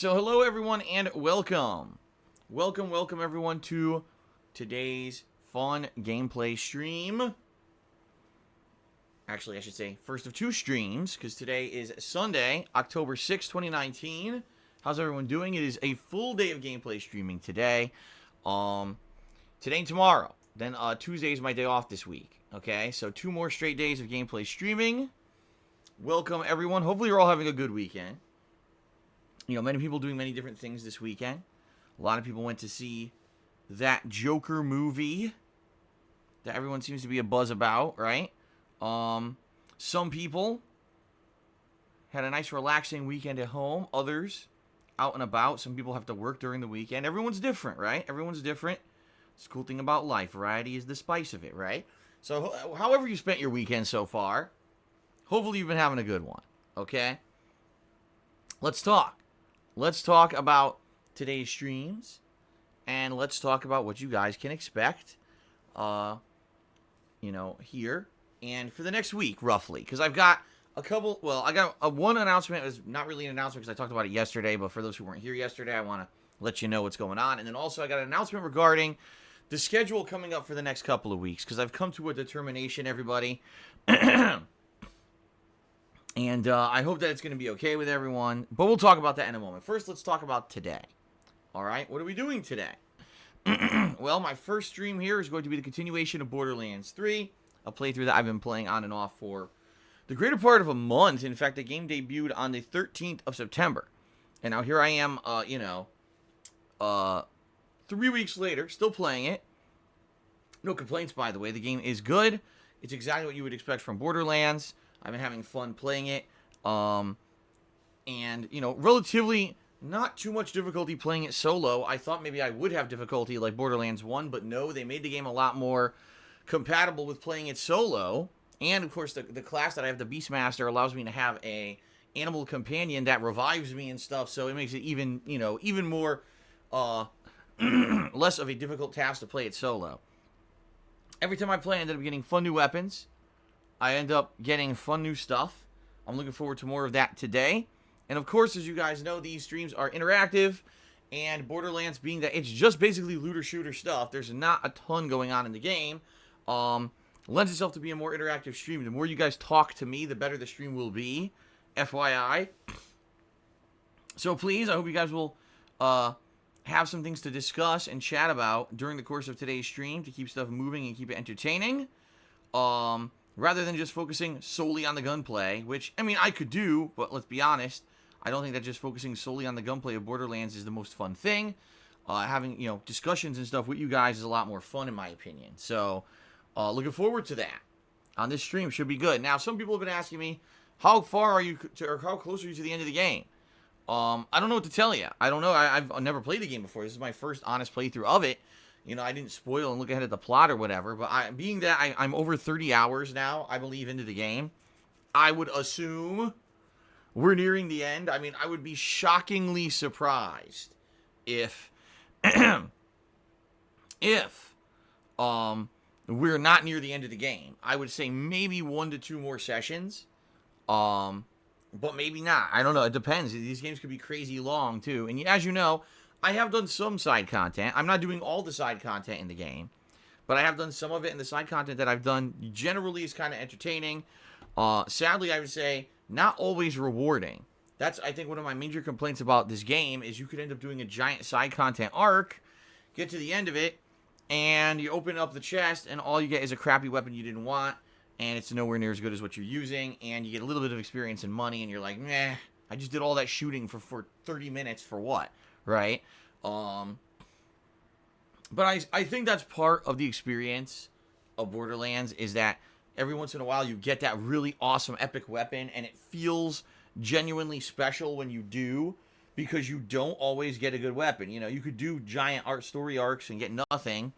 So hello everyone and welcome. Welcome everyone to today's fun gameplay stream. Actually, I should say first of two streams, because today is Sunday, October 6th, 2019. How's everyone doing? It is a full day of gameplay streaming today. Today and tomorrow. Then Tuesday is my day off this week. Okay, so 2 more straight days of gameplay streaming. Welcome everyone. Hopefully you're all having a good weekend. You know, many people doing many different things this weekend. A lot of people went to see that Joker movie that everyone seems to be a buzz about, right? Some people had a nice relaxing weekend at home. Others out and about. Some people have to work during the weekend. Everyone's different, right? Everyone's different. It's the cool thing about life. Variety is the spice of it, right? So however you spent your weekend so far, hopefully you've been having a good one, okay? Let's talk. Let's talk about today's streams, and let's talk about what you guys can expect, here and for the next week, roughly. Because I've got a couple, I got one announcement. It was not really an announcement because I talked about it yesterday, but for those who weren't here yesterday, I want to let you know what's going on. And then also I got an announcement regarding the schedule coming up for the next couple of weeks, because I've come to a determination, everybody. And I hope that it's going to be okay with everyone. But we'll talk about that in a moment. First, let's talk about today. All right, what are we doing today? Well, my first stream here is going to be the continuation of Borderlands 3. A playthrough that I've been playing on and off for the greater part of a month. In fact, the game debuted on the 13th of September. And now here I am, 3 weeks later, still playing it. No complaints, by the way. The game is good. It's exactly what you would expect from Borderlands. I've been having fun playing it, and, relatively not too much difficulty playing it solo. I thought maybe I would have difficulty like Borderlands 1, but no, they made the game a lot more compatible with playing it solo, and, of course, the class that I have, the Beastmaster, allows me to have a animal companion that revives me and stuff, so it makes it even more, less of a difficult task to play it solo. Every time I play, I end up getting fun new weapons. I end up getting fun new stuff. I'm looking forward to more of that today. And of course, as you guys know, these streams are interactive. And Borderlands, being that it's just basically looter-shooter stuff, there's not a ton going on in the game, lends itself to be a more interactive stream. The more you guys talk to me, the better the stream will be. FYI. So please, I hope you guys will have some things to discuss and chat about during the course of today's stream to keep stuff moving and keep it entertaining. Rather than just focusing solely on the gunplay, which, I could do, but let's be honest, I don't think that just focusing solely on the gunplay of Borderlands is the most fun thing. Having, discussions and stuff with you guys is a lot more fun, in my opinion. So, looking forward to that on this stream. Should be good. Now, some people have been asking me, how far are you, or how close are you to the end of the game? I don't know what to tell you. I don't know. I've never played the game before. This is my first honest playthrough of it. I didn't spoil and look ahead at the plot or whatever, but being that I'm over 30 hours now, I believe, into the game, I would assume we're nearing the end. I would be shockingly surprised if we're not near the end of the game. I would say maybe 1 to 2 more sessions, but maybe not. I don't know. It depends. These games could be crazy long, too. And as you know, I have done some side content. I'm not doing all the side content in the game, but I have done some of it, and the side content that I've done generally is kind of entertaining. Sadly, I would say not always rewarding. That's, I think, one of my major complaints about this game is you could end up doing a giant side content arc, get to the end of it, and you open up the chest, and all you get is a crappy weapon you didn't want, and it's nowhere near as good as what you're using, and you get a little bit of experience and money, and you're like, meh, I just did all that shooting for 30 minutes for what? Right? But I think that's part of the experience of Borderlands, is that every once in a while you get that really awesome epic weapon, and it feels genuinely special when you do, because you don't always get a good weapon. You could do giant story arcs and get nothing,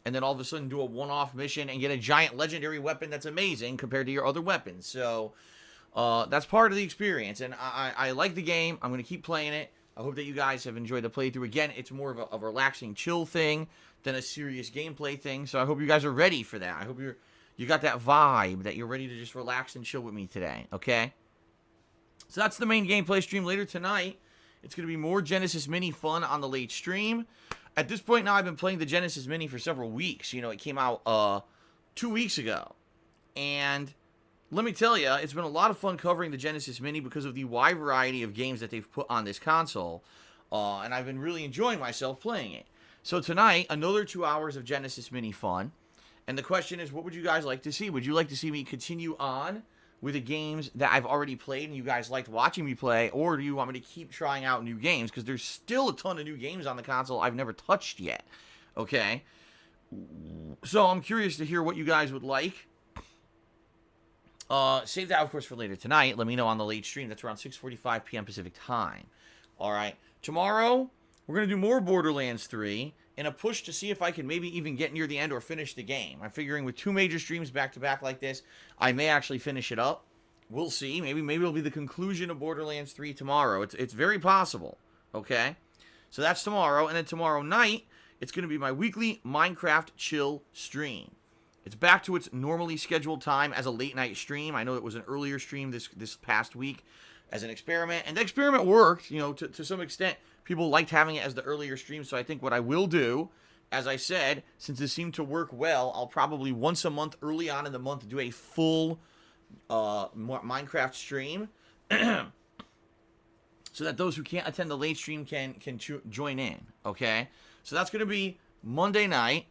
and then all of a sudden do a one-off mission and get a giant legendary weapon that's amazing compared to your other weapons. So that's part of the experience, and I like the game. I'm going to keep playing it. I hope that you guys have enjoyed the playthrough. Again, it's more of a relaxing, chill thing than a serious gameplay thing. So I hope you guys are ready for that. I hope you got that vibe that you're ready to just relax and chill with me today, okay? So that's the main gameplay stream. Later tonight It's going to be more Genesis Mini fun on the late stream. At this point now, I've been playing the Genesis Mini for several weeks. You know, it came out 2 weeks ago. And let me tell you, it's been a lot of fun covering the Genesis Mini because of the wide variety of games that they've put on this console. And I've been really enjoying myself playing it. So tonight, another 2 hours of Genesis Mini fun. And the question is, what would you guys like to see? Would you like to see me continue on with the games that I've already played and you guys liked watching me play? Or do you want me to keep trying out new games? Because there's still a ton of new games on the console I've never touched yet. Okay? So I'm curious to hear what you guys would like. Save that, of course, for later tonight. Let me know on the late stream. That's around 6:45 p.m. Pacific time. All right. Tomorrow, we're going to do more Borderlands 3 in a push to see if I can maybe even get near the end or finish the game. I'm figuring with 2 major streams back-to-back like this, I may actually finish it up. We'll see. Maybe it'll be the conclusion of Borderlands 3 tomorrow. It's very possible. Okay? So that's tomorrow. And then tomorrow night, it's going to be my weekly Minecraft chill stream. It's back to its normally scheduled time as a late-night stream. I know it was an earlier stream this past week as an experiment. And the experiment worked, you know, to some extent. People liked having it as the earlier stream. So I think what I will do, as I said, since it seemed to work well, I'll probably once a month, early on in the month, do a full Minecraft stream. So that those who can't attend the late stream can join in, okay? So that's going to be Monday night.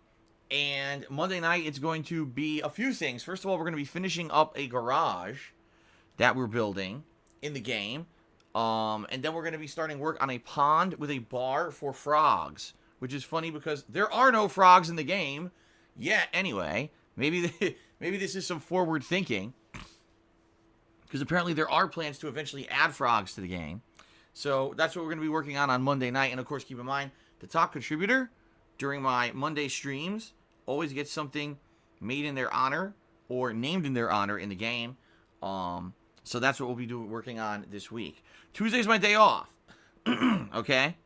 And Monday night, it's going to be a few things. First of all, we're going to be finishing up a garage that we're building in the game. And then we're going to be starting work on a pond with a bar for frogs. Which is funny because there are no frogs in the game yet anyway. Maybe this is some forward thinking. Because apparently there are plans to eventually add frogs to the game. So that's what we're going to be working on Monday night. And of course, keep in mind, the top contributor during my Monday streams always gets something made in their honor or named in their honor in the game. So that's what we'll be working on this week. Tuesday's my day off. Okay?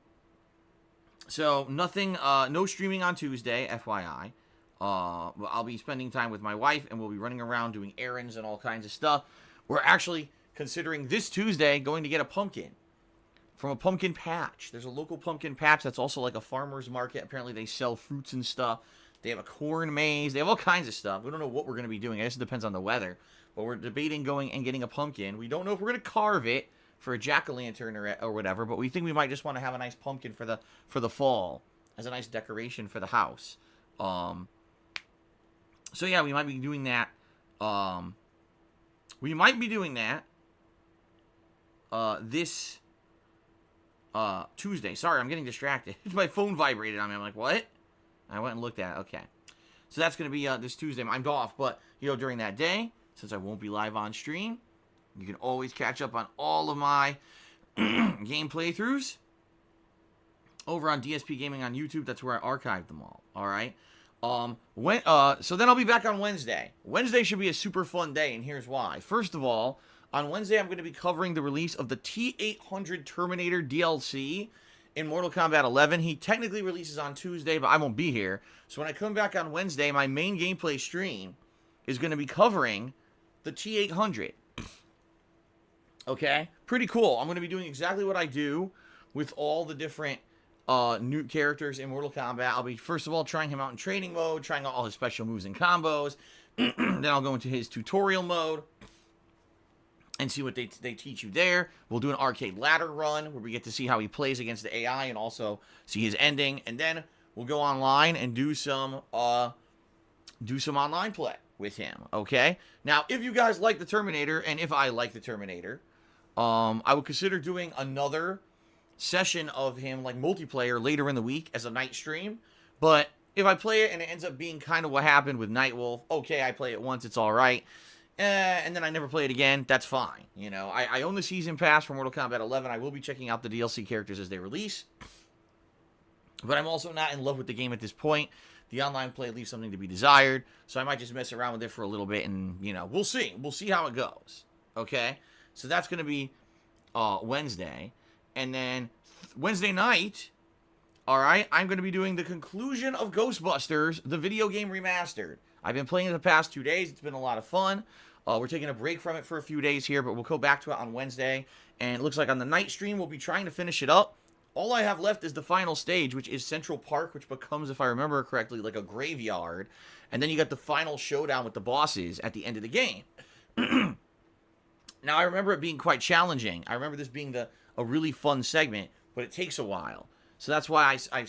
So nothing, no streaming on Tuesday, FYI. I'll be spending time with my wife and we'll be running around doing errands and all kinds of stuff. We're actually considering this Tuesday going to get a pumpkin from a pumpkin patch. There's a local pumpkin patch that's also like a farmer's market. Apparently they sell fruits and stuff. They have a corn maze. They have all kinds of stuff. We don't know what we're going to be doing. I guess it depends on the weather. But we're debating going and getting a pumpkin. We don't know if we're going to carve it for a jack-o'-lantern or whatever, but we think we might just want to have a nice pumpkin for the fall as a nice decoration for the house. So yeah, we might be doing that. This Tuesday. Sorry, I'm getting distracted. My phone vibrated on me. I'm like, what? I went and looked at it. Okay. So that's going to be this Tuesday. I'm off, but, you know, during that day, since I won't be live on stream, you can always catch up on all of my game playthroughs over on DSPGaming on YouTube. That's where I archived them all. All right? So then I'll be back on Wednesday. Wednesday should be a super fun day, and here's why. First of all, on Wednesday, I'm going to be covering the release of the T-800 Terminator DLC in Mortal Kombat 11. He technically releases on Tuesday, but I won't be here. So when I come back on Wednesday, my main gameplay stream is going to be covering the T-800. Okay? Pretty cool. I'm going to be doing exactly what I do with all the different new characters in Mortal Kombat. I'll be, first of all, trying him out in training mode, trying out all his special moves and combos. Then I'll go into his tutorial mode and see what they teach you there. We'll do an arcade ladder run where we get to see how he plays against the AI and also see his ending. And then we'll go online and do some online play with him, okay? Now, if you guys like the Terminator, and if I like the Terminator, I would consider doing another session of him, like multiplayer, later in the week as a night stream. But if I play it and it ends up being kind of what happened with Nightwolf, okay, I play it once, it's all right. And then I never play it again, that's fine. You know, I own the Season Pass for Mortal Kombat 11. I will be checking out the DLC characters as they release. But I'm also not in love with the game at this point. The online play leaves something to be desired. So I might just mess around with it for a little bit and, you know, we'll see. We'll see how it goes. Okay? So that's going to be Wednesday. And then Wednesday night, all right, I'm going to be doing the conclusion of Ghostbusters, the video game remastered. I've been playing it the past 2 days. It's been a lot of fun. We're taking a break from it for a few days here, but we'll go back to it on Wednesday And it looks like on the night stream, we'll be trying to finish it up. All I have left is the final stage, which is Central Park, which becomes, if I remember correctly, like a graveyard. And then you got the final showdown with the bosses at the end of the game. Now, I remember it being quite challenging. I remember this being a really fun segment, but it takes a while. So that's why I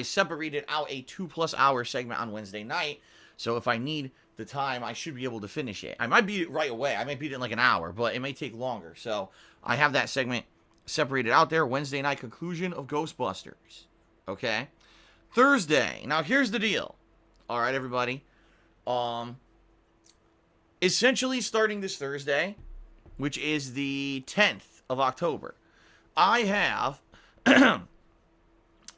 separated out a 2+ hour segment on Wednesday night. So if I need the time, I should be able to finish it. I might beat it right away. I might beat it in like an hour, but it may take longer. So I have that segment separated out there. Wednesday night conclusion of Ghostbusters. Okay? Thursday. Now, here's the deal. All right, everybody. Essentially starting this Thursday, which is the 10th of October, I have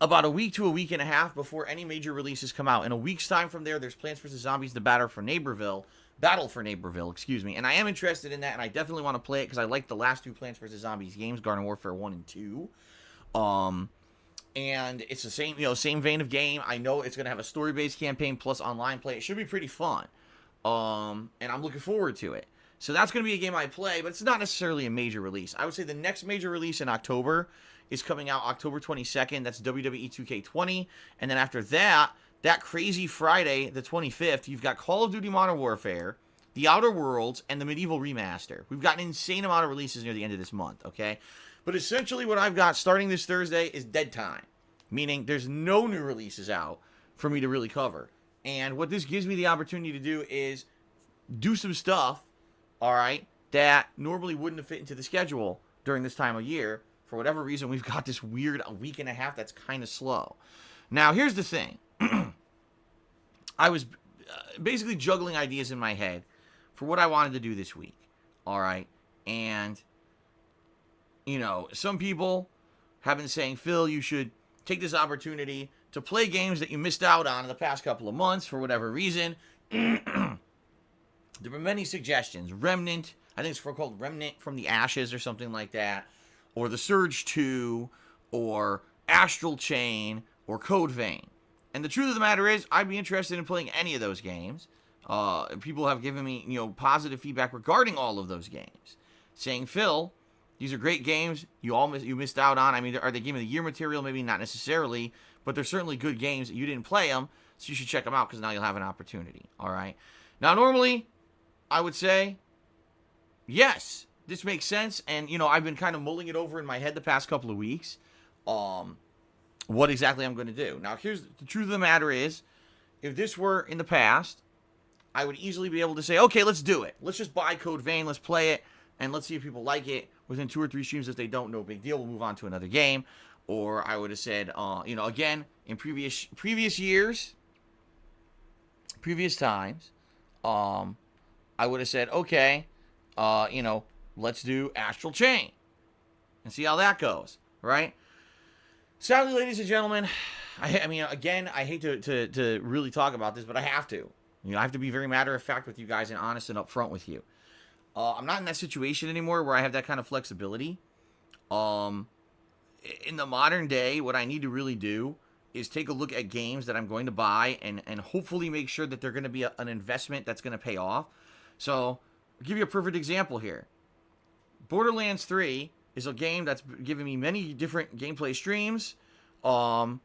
about a week to a week and a half before any major releases come out. In a week's time from there, there's Plants vs. Zombies: The Battle for Neighborville, and I am interested in that, and I definitely want to play it because I like the last two Plants vs. Zombies games, Garden Warfare 1 and 2. And it's the same vein of game. I know it's going to have a story-based campaign plus online play. It should be pretty fun. And I'm looking forward to it. So that's going to be a game I play, but it's not necessarily a major release. I would say the next major release in October is coming out October 22nd. That's WWE 2K20. And then after that, that crazy Friday, the 25th, you've got Call of Duty Modern Warfare, The Outer Worlds, and the Medieval Remaster. We've got an insane amount of releases near the end of this month, okay? But essentially what I've got starting this Thursday is dead time, meaning there's no new releases out for me to really cover. And what this gives me the opportunity to do is do some stuff, all right, that normally wouldn't have fit into the schedule during this time of year. For whatever reason, we've got this weird a week and a half that's kind of slow. Now, here's the thing. I was basically juggling ideas in my head for what I wanted to do this week, all right? And, you know, some people have been saying, Phil, you should take this opportunity to play games that you missed out on in the past couple of months for whatever reason. There were many suggestions. Remnant, I think it's called Remnant from the Ashes or something like that. Or The Surge 2, or Astral Chain, or Code Vein. And the truth of the matter is, I'd be interested in playing any of those games. People have given me, positive feedback regarding all of those games, saying, Phil, these are great games. You missed out on. I mean, are they Game of the Year material? Maybe not necessarily, but they're certainly good games. You didn't play them, so you should check them out because now you'll have an opportunity. All right. Now, normally, I would say, yes, this makes sense, and, I've been kind of mulling it over in my head the past couple of weeks, what exactly I'm going to do. Now, here's the truth of the matter is, if this were in the past, I would easily be able to say, okay, let's do it. Let's just buy Code Vein, let's play it, and let's see if people like it within 2 or 3 streams. If they don't, no big deal, we'll move on to another game. Or I would have said, again, in previous years, previous times, I would have said, okay, let's do Astral Chain and see how that goes, right? Sadly, ladies and gentlemen, I hate to really talk about this, but I have to. I have to be very matter of fact with you guys and honest and upfront with you. I'm not in that situation anymore where I have that kind of flexibility. In the modern day, what I need to really do is take a look at games that I'm going to buy and hopefully make sure that they're going to be an investment that's going to pay off. So, I'll give you a perfect example here. Borderlands 3 is a game that's given me many different gameplay streams, and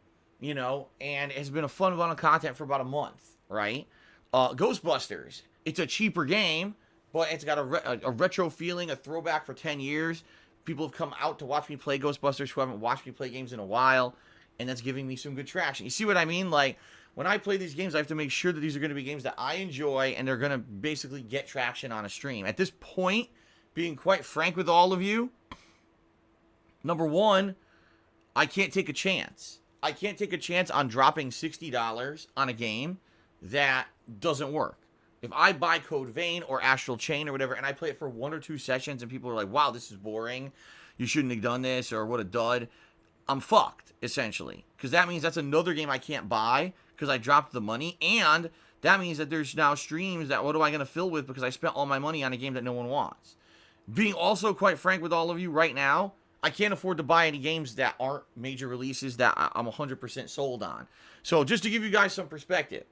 has been a fun amount of content for about a month, right? Ghostbusters, it's a cheaper game, but it's got a retro feeling, a throwback for 10 years. People have come out to watch me play Ghostbusters who haven't watched me play games in a while, and that's giving me some good traction. You see what I mean? Like, when I play these games, I have to make sure that these are going to be games that I enjoy, and they're going to basically get traction on a stream. At this point, being quite frank with all of you, number one, I can't take a chance. I can't take a chance on dropping $60 on a game that doesn't work. If I buy Code Vein or Astral Chain or whatever, and I play it for 1 or 2 sessions, and people are like, wow, this is boring, you shouldn't have done this, or what a dud, I'm fucked, essentially. Because that means that's another game I can't buy because I dropped the money, and that means that there's now streams that what am I going to fill with because I spent all my money on a game that no one wants. Being also quite frank with all of you right now, I can't afford to buy any games that aren't major releases that I'm 100% sold on. So just to give you guys some perspective,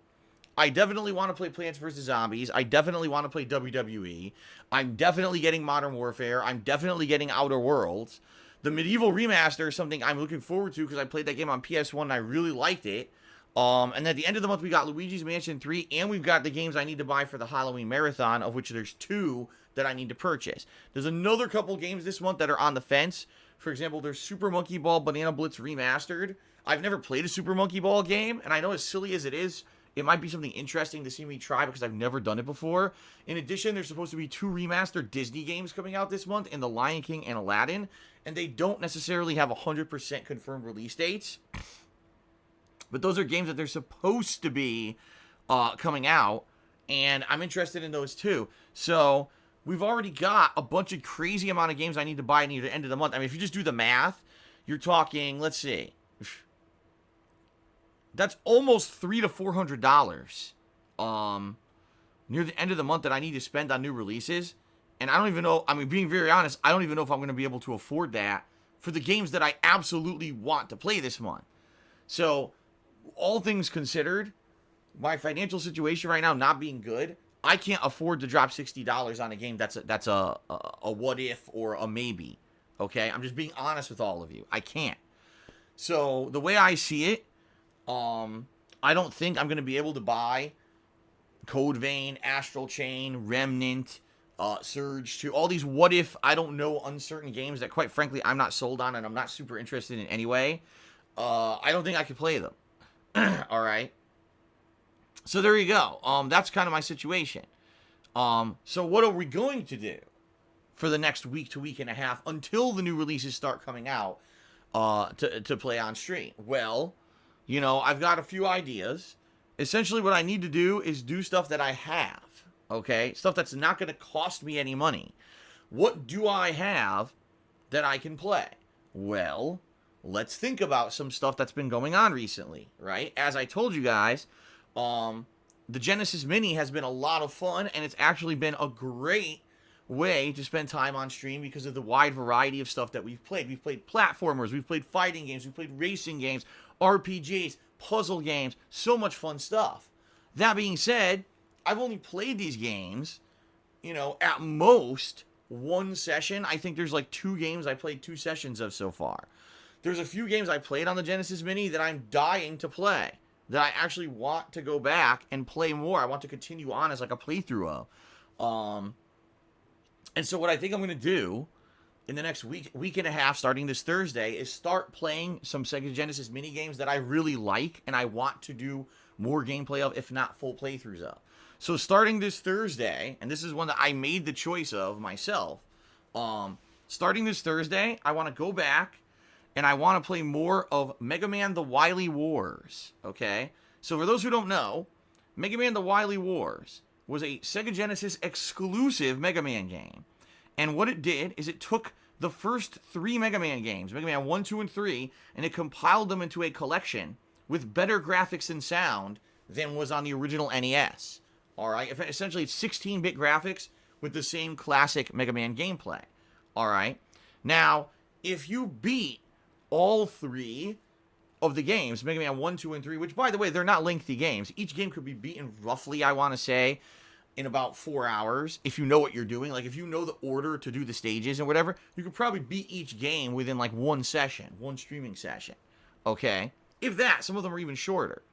I definitely want to play Plants vs. Zombies. I definitely want to play WWE. I'm definitely getting Modern Warfare. I'm definitely getting Outer Worlds. The Medieval Remaster is something I'm looking forward to because I played that game on PS1 and I really liked it. And at the end of the month, we got Luigi's Mansion 3, and we've got the games I need to buy for the Halloween Marathon, of which there's 2 that I need to purchase. There's another couple games this month that are on the fence. For example, there's Super Monkey Ball Banana Blitz Remastered. I've never played a Super Monkey Ball game, and I know as silly as it is, it might be something interesting to see me try because I've never done it before. In addition, there's supposed to be 2 remastered Disney games coming out this month in The Lion King and Aladdin, and they don't necessarily have 100% confirmed release dates. But those are games that they're supposed to be coming out, and I'm interested in those too. So we've already got a bunch of crazy amount of games I need to buy near the end of the month. I mean, if you just do the math, you're talking, let's see, that's almost $300 to $400 near the end of the month that I need to spend on new releases. And I don't even know, I mean, being very honest, I don't even know if I'm going to be able to afford that for the games that I absolutely want to play this month. So all things considered, my financial situation right now not being good, I can't afford to drop $60 on a game that's a what if or a maybe. Okay, I'm just being honest with all of you. I can't. So the way I see it, I don't think I'm gonna be able to buy Code Vein, Astral Chain, Remnant, Surge 2, all these what if, I don't know, uncertain games that quite frankly I'm not sold on and I'm not super interested in anyway. I don't think I can play them. All right. So there you go. That's kind of my situation. So what are we going to do for the next week to week and a half until the new releases start coming out to play on stream? Well, you know, I've got a few ideas. Essentially what I need to do is do stuff that I have, okay? Stuff that's not going to cost me any money. What do I have that I can play? Well, let's think about some stuff that's been going on recently, right? As I told you guys, the Genesis Mini has been a lot of fun, and it's actually been a great way to spend time on stream because of the wide variety of stuff that we've played. We've played platformers, we've played fighting games, we've played racing games, RPGs, puzzle games, so much fun stuff. That being said, I've only played these games, you know, at most one session. I think there's like 2 games I played 2 sessions of so far. There's a few games I played on the Genesis Mini that I'm dying to play, that I actually want to go back and play more. I want to continue on as like a playthrough of. And so what I think I'm going to do in the next week and a half, starting this Thursday, is start playing some Sega Genesis mini games that I really like and I want to do more gameplay of, if not full playthroughs of. So starting this Thursday, and this is one that I made the choice of myself, starting this Thursday, I want to go back and I want to play more of Mega Man The Wily Wars, okay? So for those who don't know, Mega Man The Wily Wars was a Sega Genesis exclusive Mega Man game. And what it did is it took the first 3 Mega Man games, Mega Man 1, 2, and 3, and it compiled them into a collection with better graphics and sound than was on the original NES. Alright? Essentially, it's 16-bit graphics with the same classic Mega Man gameplay. Alright? Now, if you beat all 3 of the games, Mega Man 1, 2, and 3, which, by the way, they're not lengthy games. Each game could be beaten roughly, I want to say, in about 4 hours, if you know what you're doing. Like, if you know the order to do the stages and whatever, you could probably beat each game within, like, one session, one streaming session. Okay? If that, some of them are even shorter.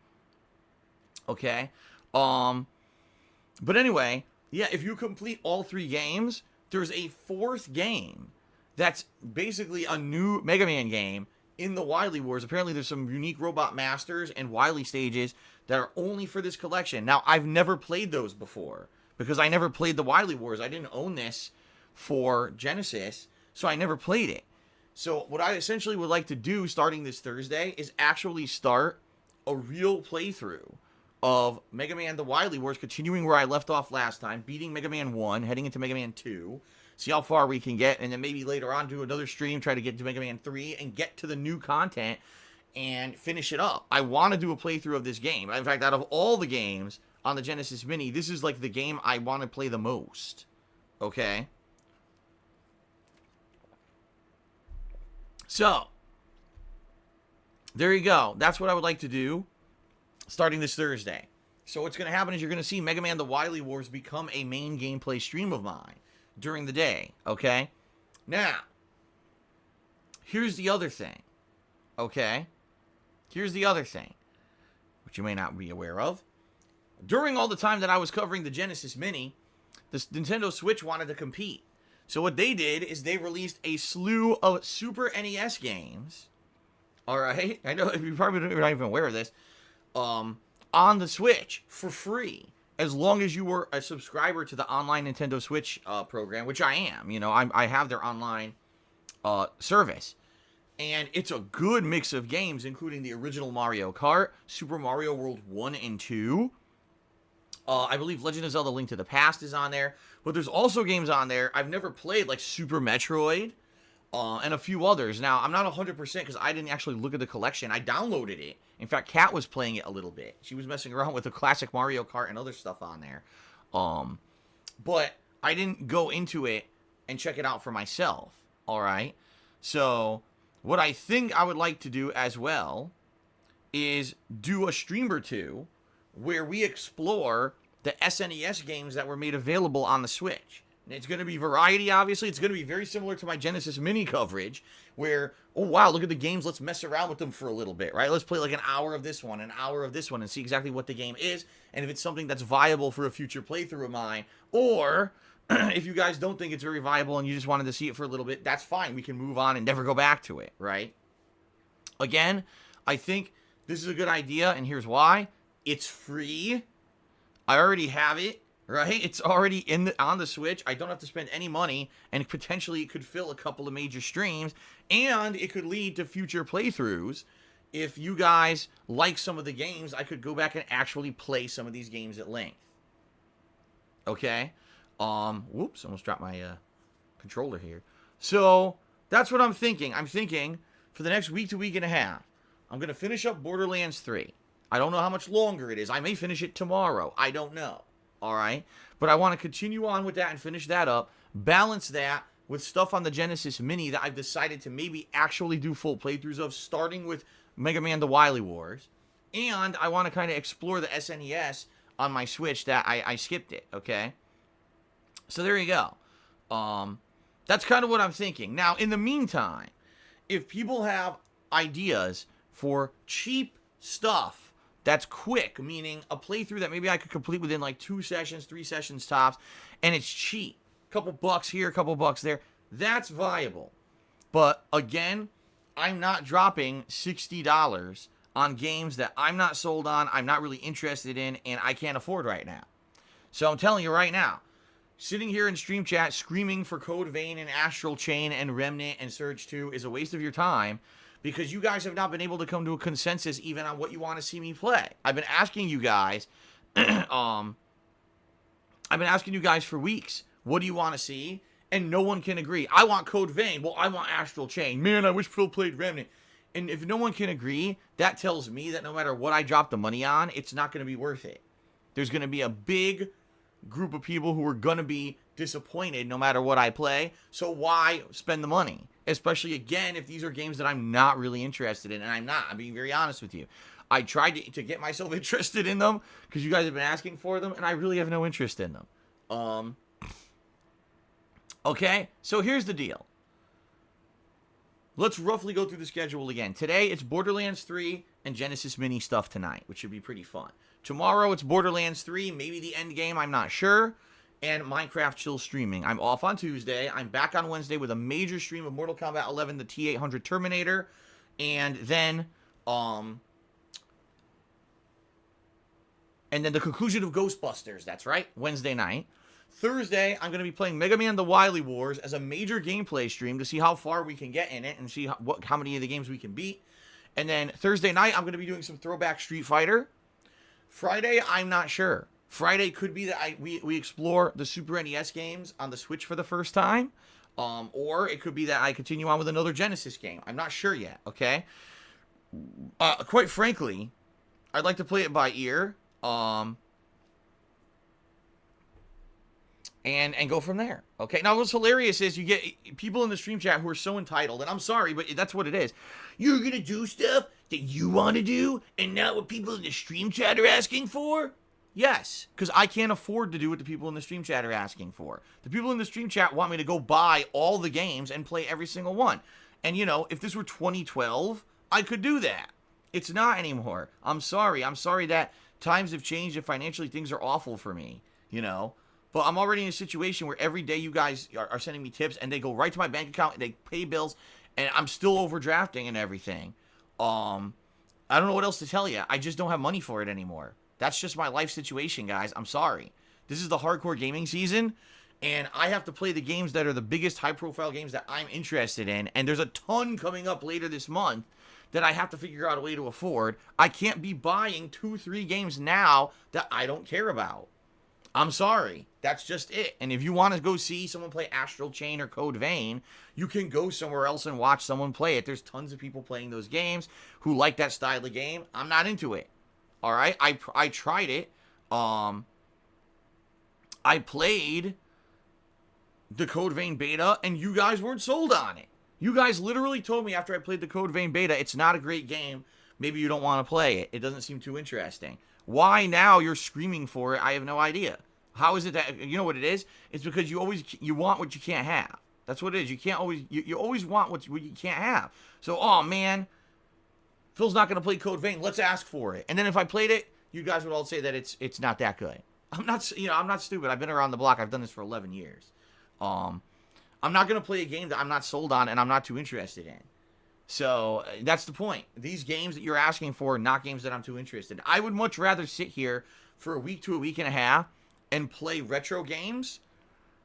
Okay? But anyway, yeah, if you complete all 3 games, there's a 4th game that's basically a new Mega Man game in the Wily Wars. Apparently there's some unique Robot Masters and Wily stages that are only for this collection. Now, I've never played those before because I never played the Wily Wars. I didn't own this for Genesis, so I never played it. So what I essentially would like to do starting this Thursday is actually start a real playthrough of Mega Man The Wily Wars, continuing where I left off last time, beating Mega Man 1, heading into Mega Man 2, see how far we can get, and then maybe later on do another stream, try to get to Mega Man 3, and get to the new content, and finish it up. I want to do a playthrough of this game. In fact, out of all the games on the Genesis Mini, this is like the game I want to play the most. Okay? So, there you go. That's what I would like to do starting this Thursday. So what's going to happen is you're going to see Mega Man The Wily Wars become a main gameplay stream of mine during the day, okay? Now, here's the other thing, okay? Here's the other thing, which you may not be aware of. During all the time that I was covering the Genesis Mini, the Nintendo Switch wanted to compete. So what they did is they released a slew of Super NES games, all right? I know you probably are not even aware of this, on the Switch for free, as long as you were a subscriber to the online Nintendo Switch program, which I am. You know, I have their online service. And it's a good mix of games, including the original Mario Kart, Super Mario World 1 and 2. I believe Legend of Zelda Link to the Past is on there. But there's also games on there I've never played, like Super Metroid, and a few others. Now, I'm not 100% because I didn't actually look at the collection. I downloaded it. In fact, Kat was playing it a little bit. She was messing around with the classic Mario Kart and other stuff on there. But I didn't go into it and check it out for myself, all right? So what I think I would like to do as well is do a stream or two where we explore the SNES games that were made available on the Switch. And it's going to be variety, obviously. It's going to be very similar to my Genesis Mini coverage, where, oh, wow, look at the games. Let's mess around with them for a little bit, right? Let's play like an hour of this one, an hour of this one, and see exactly what the game is, and if it's something that's viable for a future playthrough of mine. Or, if you guys don't think it's very viable and you just wanted to see it for a little bit, that's fine. We can move on and never go back to it, right? Again, I think this is a good idea, and here's why. It's free. I already have it, right? It's already on the Switch. I don't have to spend any money, and potentially it could fill a couple of major streams, and it could lead to future playthroughs. If you guys like some of the games, I could go back and actually play some of these games at length. Okay? Whoops, almost dropped my controller here. So, that's what I'm thinking. I'm thinking, for the next week to week and a half, I'm going to finish up Borderlands 3. I don't know how much longer it is. I may finish it tomorrow. I don't know. All right? But I want to continue on with that and finish that up. Balance that with stuff on the Genesis Mini that I've decided to maybe actually do full playthroughs of, starting with Mega Man The Wily Wars. And I want to kind of explore the SNES on my Switch that I skipped it, okay? So there you go. That's kind of what I'm thinking. Now, in the meantime, if people have ideas for cheap stuff that's quick, meaning a playthrough that maybe I could complete within like 2 sessions, 3 sessions tops, and it's cheap, a couple bucks here, a couple bucks there, that's viable. But again, I'm not dropping $60 on games that I'm not sold on, I'm not really interested in, and I can't afford right now. So I'm telling you right now, sitting here in stream chat screaming for Code Vein and Astral Chain and Remnant and Surge 2 is a waste of your time, because you guys have not been able to come to a consensus even on what you want to see me play. I've been asking you guys, I've been asking you guys for weeks, what do you want to see? And no one can agree. I want Code Vein. Well, I want Astral Chain. Man, I wish Phil played Remnant. And if no one can agree, that tells me that no matter what I drop the money on, it's not going to be worth it. There's going to be a big group of people who are going to be disappointed no matter what I play. So why spend the money? Especially, again, if these are games that I'm not really interested in. And I'm not. I'm being very honest with you. I tried to get myself interested in them because you guys have been asking for them, and I really have no interest in them. Okay, so here's the deal. Let's roughly go through the schedule again. Today, it's Borderlands 3 and Genesis Mini stuff tonight, which should be pretty fun. Tomorrow, it's Borderlands 3, maybe the end game, I'm not sure. And Minecraft Chill streaming. I'm off on Tuesday. I'm back on Wednesday with a major stream of Mortal Kombat 11, the T-800 Terminator. And then the conclusion of Ghostbusters. That's right, Wednesday night. Thursday, I'm going to be playing Mega Man The Wily Wars as a major gameplay stream to see how far we can get in it and see how many of the games we can beat. And then Thursday night, I'm going to be doing some throwback Street Fighter. Friday, I'm not sure. Friday could be that we explore the Super NES games on the Switch for the first time. Or it could be that I continue on with another Genesis game. I'm not sure yet, okay? Quite frankly, I'd like to play it by ear. And go from there. Okay, now what's hilarious is you get people in the stream chat who are so entitled, and I'm sorry, but that's what it is. You're gonna do stuff that you want to do, and not what people in the stream chat are asking for? Yes, because I can't afford to do what the people in the stream chat are asking for. The people in the stream chat want me to go buy all the games and play every single one. And, you know, if this were 2012, I could do that. It's not anymore. I'm sorry. I'm sorry that times have changed and financially things are awful for me, you know. But I'm already in a situation where every day you guys are sending me tips and they go right to my bank account and they pay bills and I'm still overdrafting and everything. I don't know what else to tell you. I just don't have money for it anymore. That's just my life situation, guys. I'm sorry. This is the hardcore gaming season, and I have to play the games that are the biggest high-profile games that I'm interested in, and there's a ton coming up later this month that I have to figure out a way to afford. I can't be buying 2-3 games now that I don't care about. I'm sorry. That's just it. And if you want to go see someone play Astral Chain or Code Vein, you can go somewhere else and watch someone play it. There's tons of people playing those games who like that style of game. I'm not into it. All right, I tried it. I played the Code Vein beta, and you guys weren't sold on it. You guys literally told me after I played the Code Vein beta, it's not a great game. Maybe you don't want to play it. It doesn't seem too interesting. Why now you're screaming for it? I have no idea. How is it that, you know what it is? It's because you want what you can't have. That's what it is. You always want what you can't have. So, oh man, Phil's not going to play Code Vein. Let's ask for it. And then if I played it, you guys would all say that it's not that good. I'm not stupid. I've been around the block. I've done this for 11 years. I'm not going to play a game that I'm not sold on and I'm not too interested in. So that's the point. These games that you're asking for are not games that I'm too interested in. I would much rather sit here for a week to a week and a half and play retro games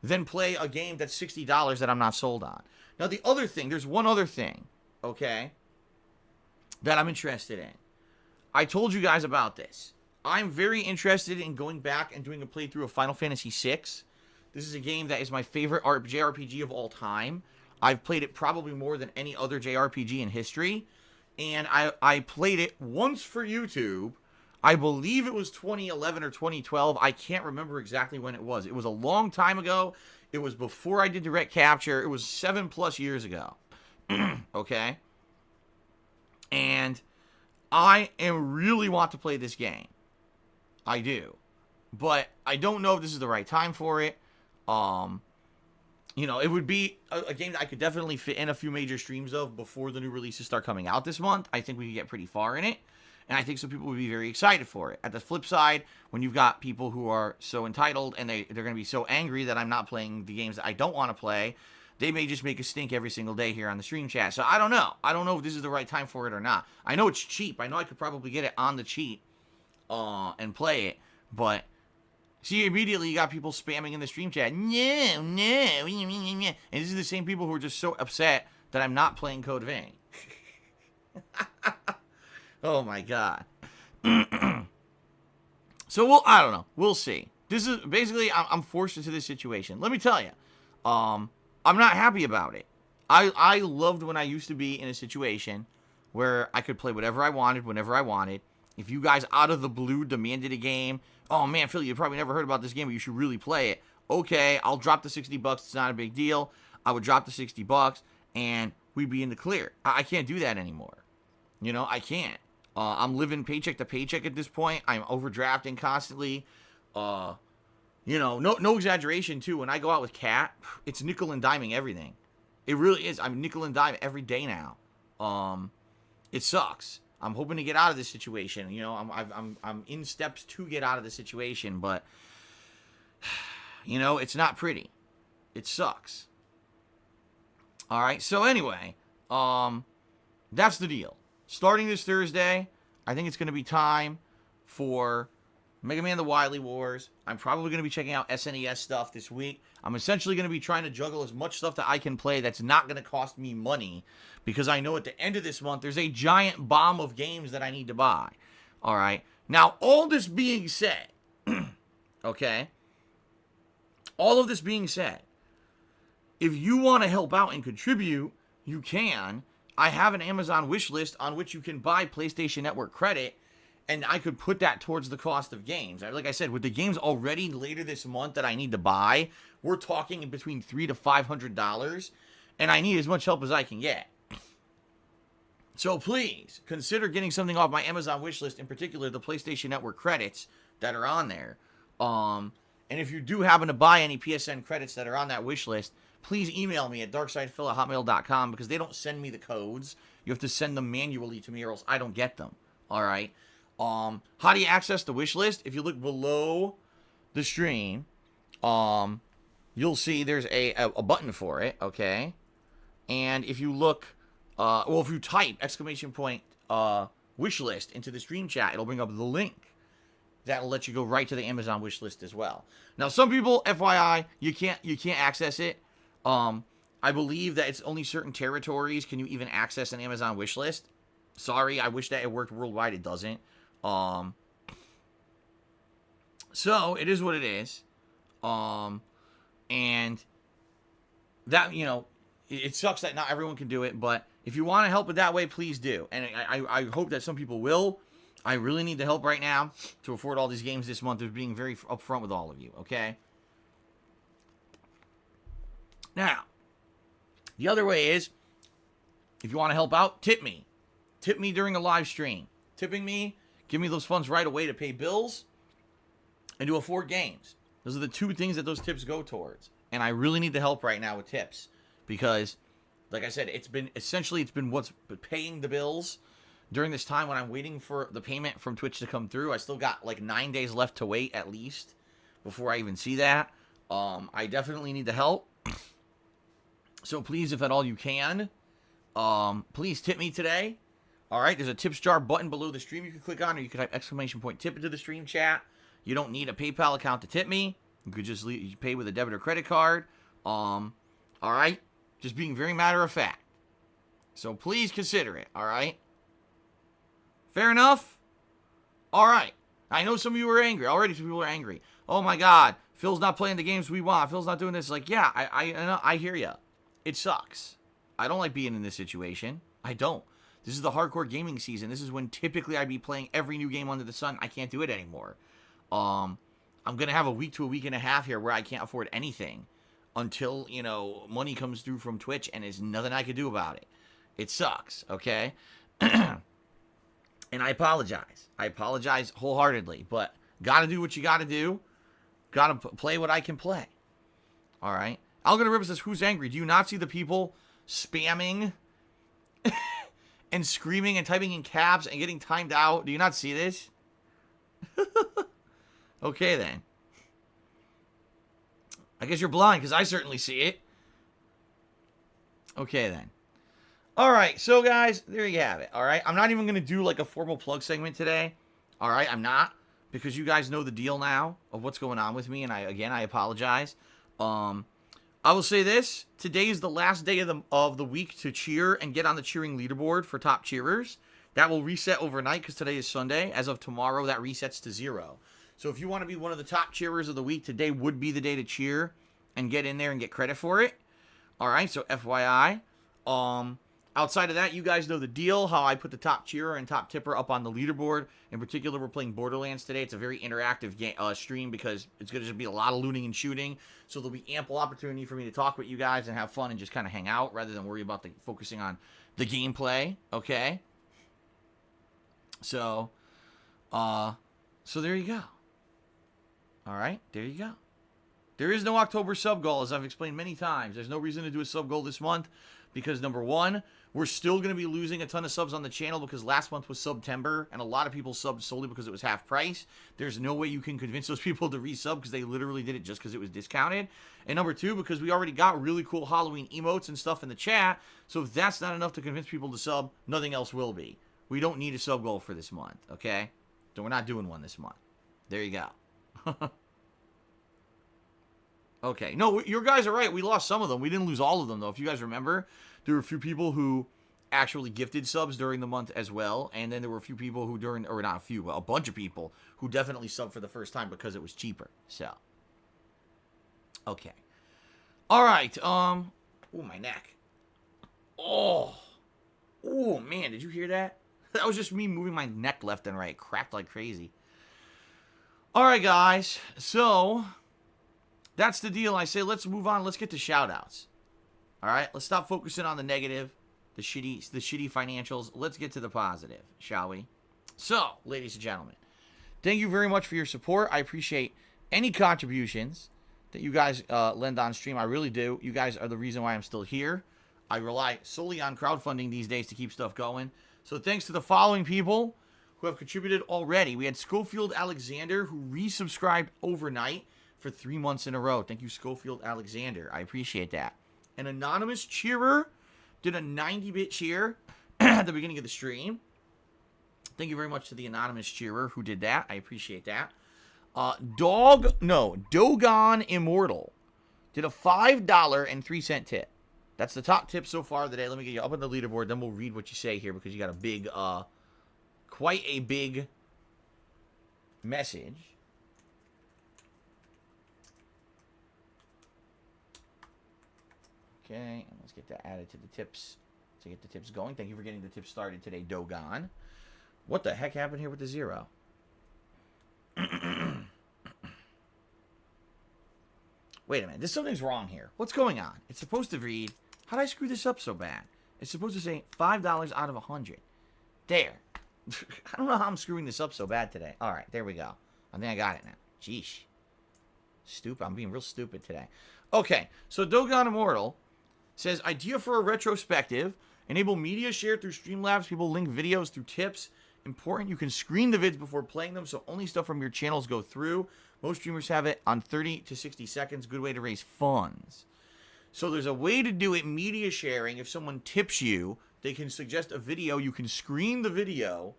than play a game that's $60 that I'm not sold on. Now, there's one other thing, okay, that I'm interested in. I told you guys about this. I'm very interested in going back and doing a playthrough of Final Fantasy VI. This is a game that is my favorite JRPG of all time. I've played it probably more than any other JRPG in history. And I played it once for YouTube. I believe it was 2011 or 2012. I can't remember exactly when it was. It was a long time ago. It was before I did direct capture. It was 7+ years ago. Okay? And I really want to play this game. I do. But I don't know if this is the right time for it. You know, it would be a game that I could definitely fit in a few major streams of before the new releases start coming out this month. I think we could get pretty far in it. And I think some people would be very excited for it. At the flip side, when you've got people who are so entitled and they're going to be so angry that I'm not playing the games that I don't want to play, they may just make a stink every single day here on the stream chat. So I don't know. I don't know if this is the right time for it or not. I know it's cheap. I know I could probably get it on the cheap and play it. But see, immediately you got people spamming in the stream chat. No. And these are the same people who are just so upset that I'm not playing Code Vein. Oh my god. So I don't know. We'll see. This is basically, I'm forced into this situation. Let me tell you, I'm not happy about it. I loved when I used to be in a situation where I could play whatever I wanted, whenever I wanted. If you guys out of the blue demanded a game, oh man, Phil, you probably never heard about this game, but you should really play it. Okay, I'll drop the $60. It's not a big deal. I would drop the $60 and we'd be in the clear. I can't do that anymore. You know, I can't. I'm living paycheck to paycheck at this point. I'm overdrafting constantly. You know, no exaggeration too. When I go out with Kat, it's nickel and diming everything. It really is. I'm nickel and dime every day now. It sucks. I'm hoping to get out of this situation. You know, I'm in steps to get out of the situation, but you know, it's not pretty. It sucks. All right. So anyway, that's the deal. Starting this Thursday, I think it's going to be time for Mega Man The Wily Wars. I'm probably going to be checking out SNES stuff this week. I'm essentially going to be trying to juggle as much stuff that I can play that's not going to cost me money, because I know at the end of this month, there's a giant bomb of games that I need to buy. All right. Now, all this being said, okay, all of this being said, if you want to help out and contribute, you can. I have an Amazon wish list on which you can buy PlayStation Network credit, and I could put that towards the cost of games. Like I said, with the games already later this month that I need to buy, we're talking between $300 to $500, and I need as much help as I can get. So please, consider getting something off my Amazon wish list, in particular the PlayStation Network credits that are on there. And if you do happen to buy any PSN credits that are on that wish list, please email me at darksidephil@hotmail.com, because they don't send me the codes. You have to send them manually to me, or else I don't get them. All right. How do you access the wish list? If you look below the stream, you'll see there's a button for it. Okay. And if you look, if you type wish list into the stream chat, it'll bring up the link. That'll let you go right to the Amazon wish list as well. Now, some people, FYI, you can't access it. I believe that it's only certain territories can you even access an Amazon wish list. Sorry, I wish that it worked worldwide. It doesn't. So it is what it is. And that, it sucks that not everyone can do it, but if you want to help it that way, please do. And I hope that some people will. I really need the help right now to afford all these games this month. They're being very upfront with all of you, okay? Now, the other way is, if you want to help out, tip me. Tip me during a live stream. Tipping me, give me those funds right away to pay bills and to afford games. Those are the two things that those tips go towards. And I really need the help right now with tips because, like I said, it's been what's paying the bills during this time when I'm waiting for the payment from Twitch to come through. I still got like 9 days left to wait at least before I even see that. I definitely need the help. So please, if at all you can, please tip me today. All right, there's a tips jar button below the stream you can click on, or you can type !tip into the stream chat. You don't need a PayPal account to tip me. You could just pay with a debit or credit card. All right, just being very matter of fact. So please consider it, all right? Fair enough? All right. I know some of you are angry. Already some people are angry. Oh, my God. Phil's not playing the games we want. Phil's not doing this. Like, yeah, I hear you. It sucks. I don't like being in this situation. I don't. This is the hardcore gaming season. This is when typically I'd be playing every new game under the sun. I can't do it anymore. I'm going to have a week to a week and a half here where I can't afford anything until, money comes through from Twitch, and there's nothing I can do about it. It sucks, okay? And I apologize. I apologize wholeheartedly, but gotta do what you gotta do. Gotta play what I can play. All right. Algorithm Ripper says, who's angry? Do you not see the people spamming and screaming and typing in caps and getting timed out? Do you not see this? Okay, then. I guess you're blind, because I certainly see it. Okay, then. All right, so guys, there you have it. All right, I'm not even going to do like a formal plug segment today. All right, I'm not, because you guys know the deal now of what's going on with me, and I apologize. I will say this: today is the last day of the week to cheer and get on the cheering leaderboard for top cheerers. That will reset overnight because today is Sunday. As of tomorrow, that resets to 0. So if you want to be one of the top cheerers of the week, today would be the day to cheer and get in there and get credit for it. All right, so FYI. Outside of that, you guys know the deal, how I put the top cheerer and top tipper up on the leaderboard. In particular, we're playing Borderlands today. It's a very interactive stream because it's going to just be a lot of looting and shooting. So there'll be ample opportunity for me to talk with you guys and have fun and just kind of hang out rather than worry about focusing on the gameplay, okay? So there you go. All right, there you go. There is no October sub goal, as I've explained many times. There's no reason to do a sub goal this month because, number one, we're still going to be losing a ton of subs on the channel because last month was Subtember, and a lot of people subbed solely because it was half price. There's no way you can convince those people to resub because they literally did it just because it was discounted. And number two, because we already got really cool Halloween emotes and stuff in the chat, so if that's not enough to convince people to sub, nothing else will be. We don't need a sub goal for this month, okay? So we're not doing one this month. There you go. Okay. No, your guys are right. We lost some of them. We didn't lose all of them, though. If you guys remember, there were a few people who actually gifted subs during the month as well. And then there were a few people who or not a few, but a bunch of people who definitely subbed for the first time because it was cheaper. So. Okay. All right. Oh, my neck. Oh, man. Did you hear that? That was just me moving my neck left and right. It cracked like crazy. All right, guys. So that's the deal. I say let's move on. Let's get to shout-outs. All right? Let's stop focusing on the negative, the shitty financials. Let's get to the positive, shall we? So, ladies and gentlemen, thank you very much for your support. I appreciate any contributions that you guys lend on stream. I really do. You guys are the reason why I'm still here. I rely solely on crowdfunding these days to keep stuff going. So thanks to the following people who have contributed already. We had Schofield Alexander, who resubscribed overnight for 3 months in a row. Thank you, Schofield Alexander. I appreciate that. An anonymous cheerer did a 90-bit cheer at the beginning of the stream. Thank you very much to the anonymous cheerer who did that. I appreciate that. Dogon Immortal did a $5.03 tip. That's the top tip so far of the day. Let me get you up on the leaderboard, then we'll read what you say here because you got a big, quite a big message. Okay, and let's get that added to the tips to get the tips going. Thank you for getting the tips started today, Dogon. What the heck happened here with the 0? Wait a minute. Something's wrong here. What's going on? It's supposed to read... How did I screw this up so bad? It's supposed to say $5 out of 100. There. I don't know how I'm screwing this up so bad today. All right, there we go. I think I got it now. Jeesh. Stupid. I'm being real stupid today. Okay, so Dogon Immortal says, idea for a retrospective. Enable media share through Streamlabs. People link videos through tips. Important, you can screen the vids before playing them, so only stuff from your channels go through. Most streamers have it on 30 to 60 seconds. Good way to raise funds. So there's a way to do it, media sharing. If someone tips you, they can suggest a video. You can screen the video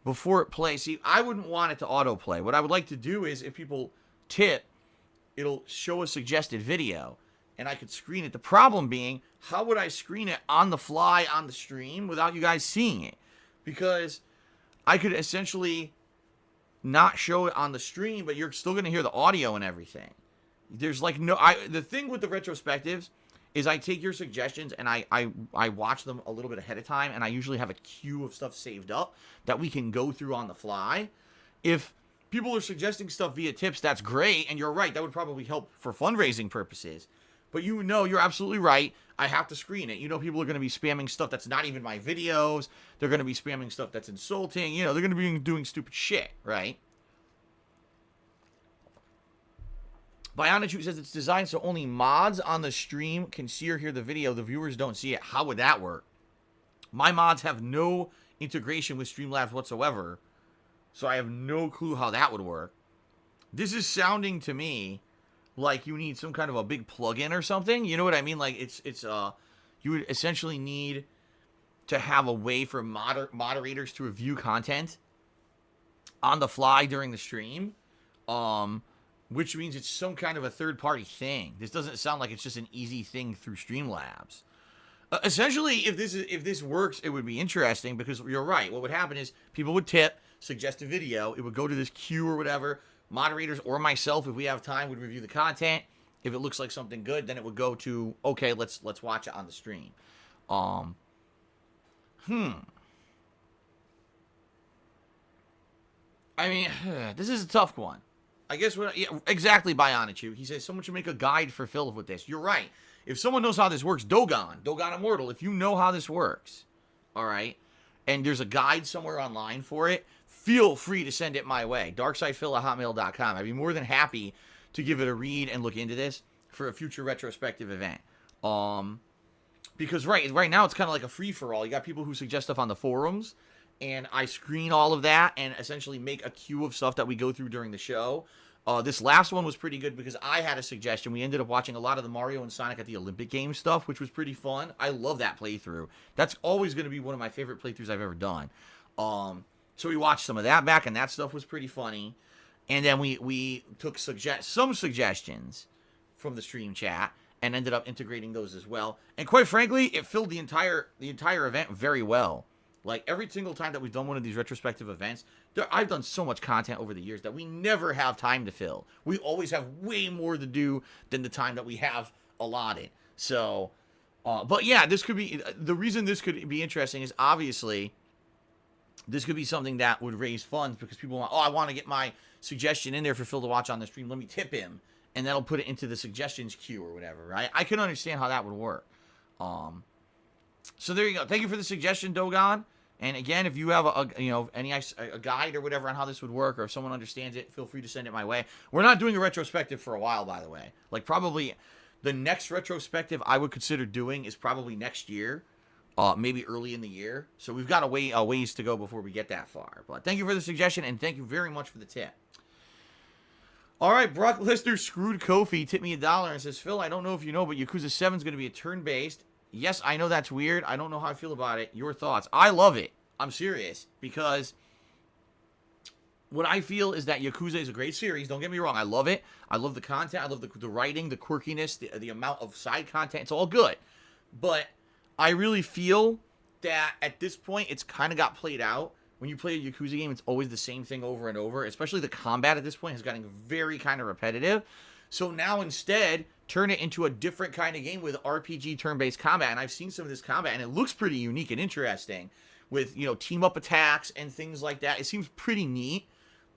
before it plays. See, I wouldn't want it to autoplay. What I would like to do is if people tip, it'll show a suggested video, and I could screen it. The problem being, how would I screen it on the fly on the stream without you guys seeing it? Because I could essentially not show it on the stream, but you're still going to hear the audio and everything. There's like no... the thing with the retrospectives is I take your suggestions and I watch them a little bit ahead of time, and I usually have a queue of stuff saved up that we can go through on the fly. If people are suggesting stuff via tips, that's great, and you're right, that would probably help for fundraising purposes. But you know, you're absolutely right. I have to screen it. You know, people are going to be spamming stuff that's not even my videos. They're going to be spamming stuff that's insulting. You know, they're going to be doing stupid shit, right? Bionichu says it's designed so only mods on the stream can see or hear the video. The viewers don't see it. How would that work? My mods have no integration with Streamlabs whatsoever, so I have no clue how that would work. This is sounding to me like you need some kind of a big plugin or something. You know what I mean? Like it's you would essentially need to have a way for moderators to review content on the fly during the stream, which means it's some kind of a third-party thing. This doesn't sound like it's just an easy thing through Streamlabs. Essentially, if this works, it would be interesting because you're right. What would happen is people would tip, suggest a video, it would go to this queue or whatever. Moderators or myself, if we have time, would review the content. If it looks like something good, then it would go to, okay, let's watch it on the stream. I mean, this is a tough one. I guess exactly, Bionichu. He says someone should make a guide for Phil with this. You're right. If someone knows how this works, Dogon Immortal, if you know how this works, all right, and there's a guide somewhere online for it, feel free to send it my way. darksidephil@hotmail.com. I'd be more than happy to give it a read and look into this for a future retrospective event. Because right now it's kind of like a free-for-all. You got people who suggest stuff on the forums, and I screen all of that and essentially make a queue of stuff that we go through during the show. This last one was pretty good because I had a suggestion. We ended up watching a lot of the Mario and Sonic at the Olympic Games stuff, which was pretty fun. I love that playthrough. That's always going to be one of my favorite playthroughs I've ever done. So we watched some of that back, and that stuff was pretty funny. And then we took some suggestions from the stream chat and ended up integrating those as well. And quite frankly, it filled the entire event very well. Like, every single time that we've done one of these retrospective events, I've done so much content over the years that we never have time to fill. We always have way more to do than the time that we have allotted. So, but yeah, this could be, the reason this could be interesting is obviously this could be something that would raise funds because people want, I want to get my suggestion in there for Phil to watch on the stream. Let me tip him. And that'll put it into the suggestions queue or whatever, right? I can understand how that would work. So there you go. Thank you for the suggestion, Dogon. And again, if you have a guide or whatever on how this would work, or if someone understands it, feel free to send it my way. We're not doing a retrospective for a while, by the way. Like, probably the next retrospective I would consider doing is probably next year, maybe early in the year. So we've got a ways to go before we get that far. But thank you for the suggestion, and thank you very much for the tip. All right, Brock Lesnar screwed Kofi, tipped me $1 and says, Phil, I don't know if you know, but Yakuza 7 is going to be a turn-based. Yes, I know that's weird. I don't know how I feel about it. Your thoughts? I love it. I'm serious. Because what I feel is that Yakuza is a great series. Don't get me wrong. I love it. I love the content. I love the writing, the quirkiness, the amount of side content. It's all good. But I really feel that at this point, it's kind of got played out. When you play a Yakuza game, it's always the same thing over and over. Especially the combat at this point has gotten very kind of repetitive. So now instead, turn it into a different kind of game with RPG turn-based combat. And I've seen some of this combat, and it looks pretty unique and interesting with, team-up attacks and things like that. It seems pretty neat.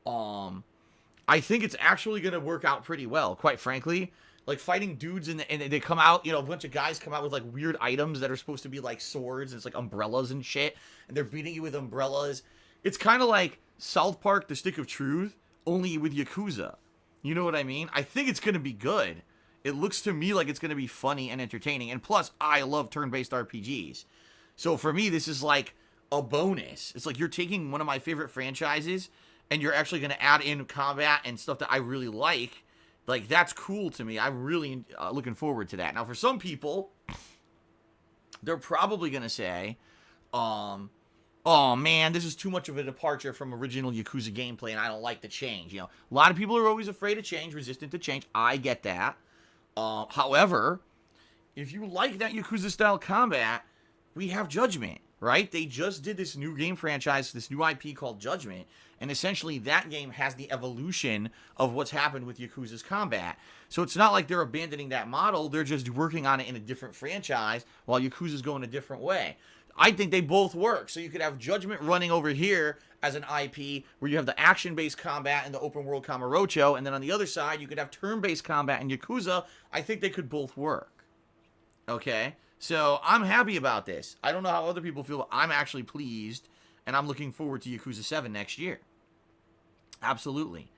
I think it's actually going to work out pretty well, quite frankly. Like, fighting dudes, and they come out, a bunch of guys come out with, like, weird items that are supposed to be, like, swords. And it's, like, umbrellas and shit. And they're beating you with umbrellas. It's kind of like South Park, The Stick of Truth, only with Yakuza. You know what I mean? I think it's going to be good. It looks to me like it's going to be funny and entertaining. And plus, I love turn-based RPGs. So for me, this is like a bonus. It's like you're taking one of my favorite franchises, and you're actually going to add in combat and stuff that I really like. Like, that's cool to me. I'm really looking forward to that. Now, for some people, they're probably going to say, oh man, this is too much of a departure from original Yakuza gameplay, and I don't like the change. A lot of people are always afraid of change, resistant to change. I get that. However, if you like that Yakuza-style combat, we have Judgment, right? They just did this new game franchise, this new IP called Judgment, and essentially that game has the evolution of what's happened with Yakuza's combat. So it's not like they're abandoning that model. They're just working on it in a different franchise while Yakuza's going a different way. I think they both work. So you could have Judgment running over here as an IP where you have the action-based combat and the open-world Kamurocho, and then on the other side, you could have turn-based combat in Yakuza. I think they could both work. Okay? So I'm happy about this. I don't know how other people feel, but I'm actually pleased, and I'm looking forward to Yakuza 7 next year. Absolutely.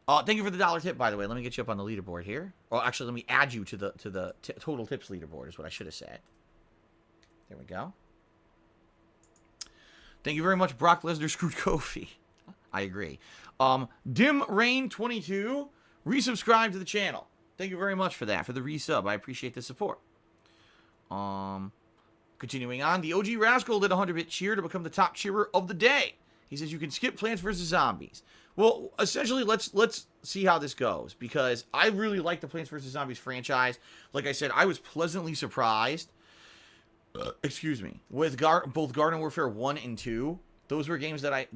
Thank you for the $1 tip, by the way. Let me get you up on the leaderboard here. Or actually, let me add you to the total tips leaderboard is what I should have said. There we go. Thank you very much, Brock Lesnar screwed Kofi. I agree. Dim Rain 22 resubscribe to the channel. Thank you very much for that, for the resub. I appreciate the support. Continuing on, the OG Rascal did a 100-bit cheer to become the top cheerer of the day. He says you can skip Plants vs. Zombies. Well, essentially, let's see how this goes, because I really like the Plants vs. Zombies franchise. Like I said, I was pleasantly surprised. With both Garden Warfare 1 and 2. Those were games that I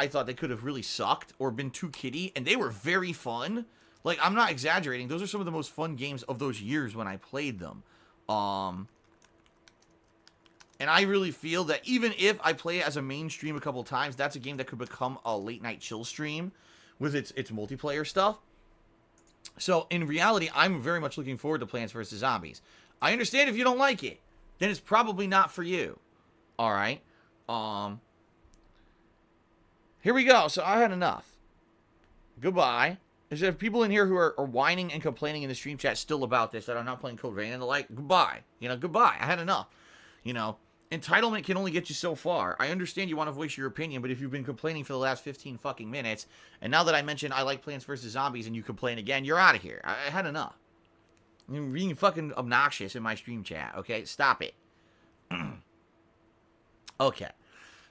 thought they could have really sucked or been too kiddie, and they were very fun. Like, I'm not exaggerating. Those are some of the most fun games of those years when I played them. And I really feel that even if I play it as a mainstream a couple times, that's a game that could become a late-night chill stream with its multiplayer stuff. So, in reality, I'm very much looking forward to Plants vs. Zombies. I understand if you don't like it, then it's probably not for you. Alright. Here we go. So I had enough. Goodbye. There's people in here who are whining and complaining in the stream chat still about this, that I'm not playing Code Vein and the like. Goodbye. Goodbye. I had enough. Entitlement can only get you so far. I understand you want to voice your opinion, but if you've been complaining for the last 15 fucking minutes, and now that I mentioned I like Plants vs. Zombies and you complain again, you're out of here. I had enough. You're being fucking obnoxious in my stream chat, okay? Stop it. Okay.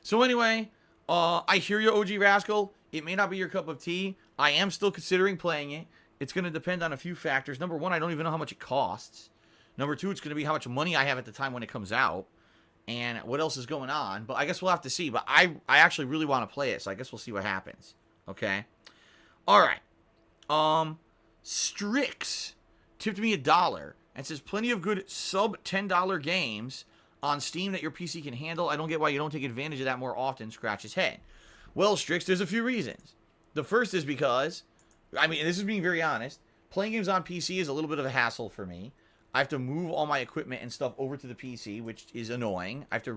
So anyway, I hear you, OG Rascal. It may not be your cup of tea. I am still considering playing it. It's going to depend on a few factors. Number one, I don't even know how much it costs. Number two, it's going to be how much money I have at the time when it comes out. And what else is going on. But I guess we'll have to see. But I actually really want to play it, so I guess we'll see what happens. Okay? Alright. Strix tipped me $1 and says plenty of good sub $10 games on Steam that your PC can handle. I don't get why you don't take advantage of that more often. Scratch his head. Well, Strix, there's a few reasons. The first is because, I mean, this is being very honest, playing games on PC is a little bit of a hassle for me. I have to move all my equipment and stuff over to the PC, which is annoying. I have to,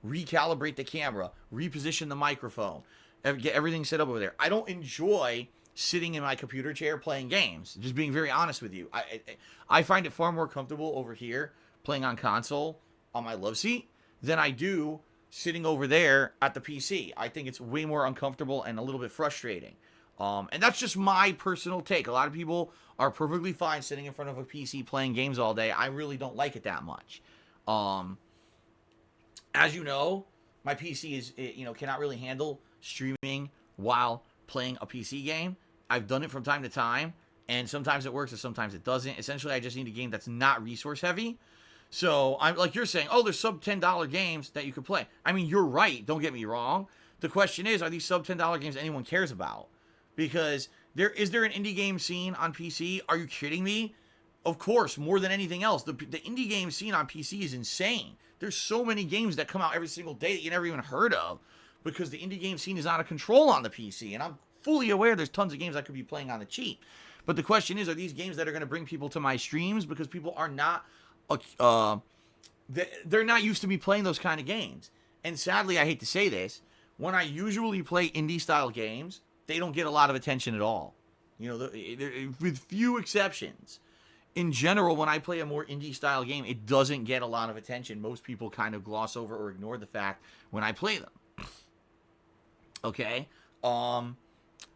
recalibrate the camera, reposition the microphone, get everything set up over there. I don't enjoy sitting in my computer chair playing games. Just being very honest with you, I find it far more comfortable over here playing on console on my love seat than I do sitting over there at the PC. I think it's way more uncomfortable and a little bit frustrating. And that's just my personal take. A lot of people are perfectly fine sitting in front of a PC playing games all day. I really don't like it that much. As you know, my PC is, cannot really handle streaming while playing a PC game. I've done it from time to time, and sometimes it works and sometimes it doesn't. Essentially, I just need a game that's not resource heavy. So, I'm like you're saying, oh, there's sub $10 games that you could play. I mean, you're right. Don't get me wrong. The question is, are these sub $10 games anyone cares about? Because is there an indie game scene on PC? Are you kidding me? Of course, more than anything else. The indie game scene on PC is insane. There's so many games that come out every single day that you never even heard of because the indie game scene is out of control on the PC. And I'm fully aware there's tons of games I could be playing on the cheap. But the question is, are these games that are going to bring people to my streams? Because people are not, they're not used to me playing those kind of games. And sadly, I hate to say this, when I usually play indie style games, they don't get a lot of attention at all. With few exceptions. In general, when I play a more indie style game, it doesn't get a lot of attention. Most people kind of gloss over or ignore the fact when I play them. Okay? And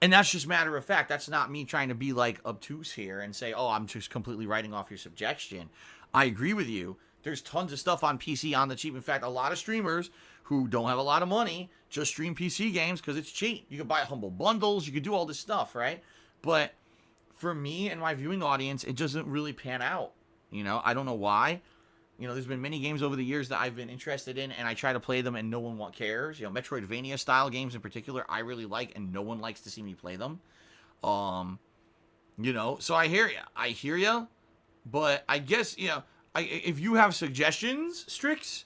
that's just matter of fact. That's not me trying to be like obtuse here and say, oh, I'm just completely writing off your suggestion. I agree with you. There's tons of stuff on PC on the cheap. In fact, a lot of streamers who don't have a lot of money just stream PC games because it's cheap. You can buy humble bundles. You can do all this stuff, right? But for me and my viewing audience, it doesn't really pan out. I don't know why. There's been many games over the years that I've been interested in, and I try to play them, and no one cares. Metroidvania style games in particular, I really like, and no one likes to see me play them. So I hear you. But I guess, if you have suggestions, Strix,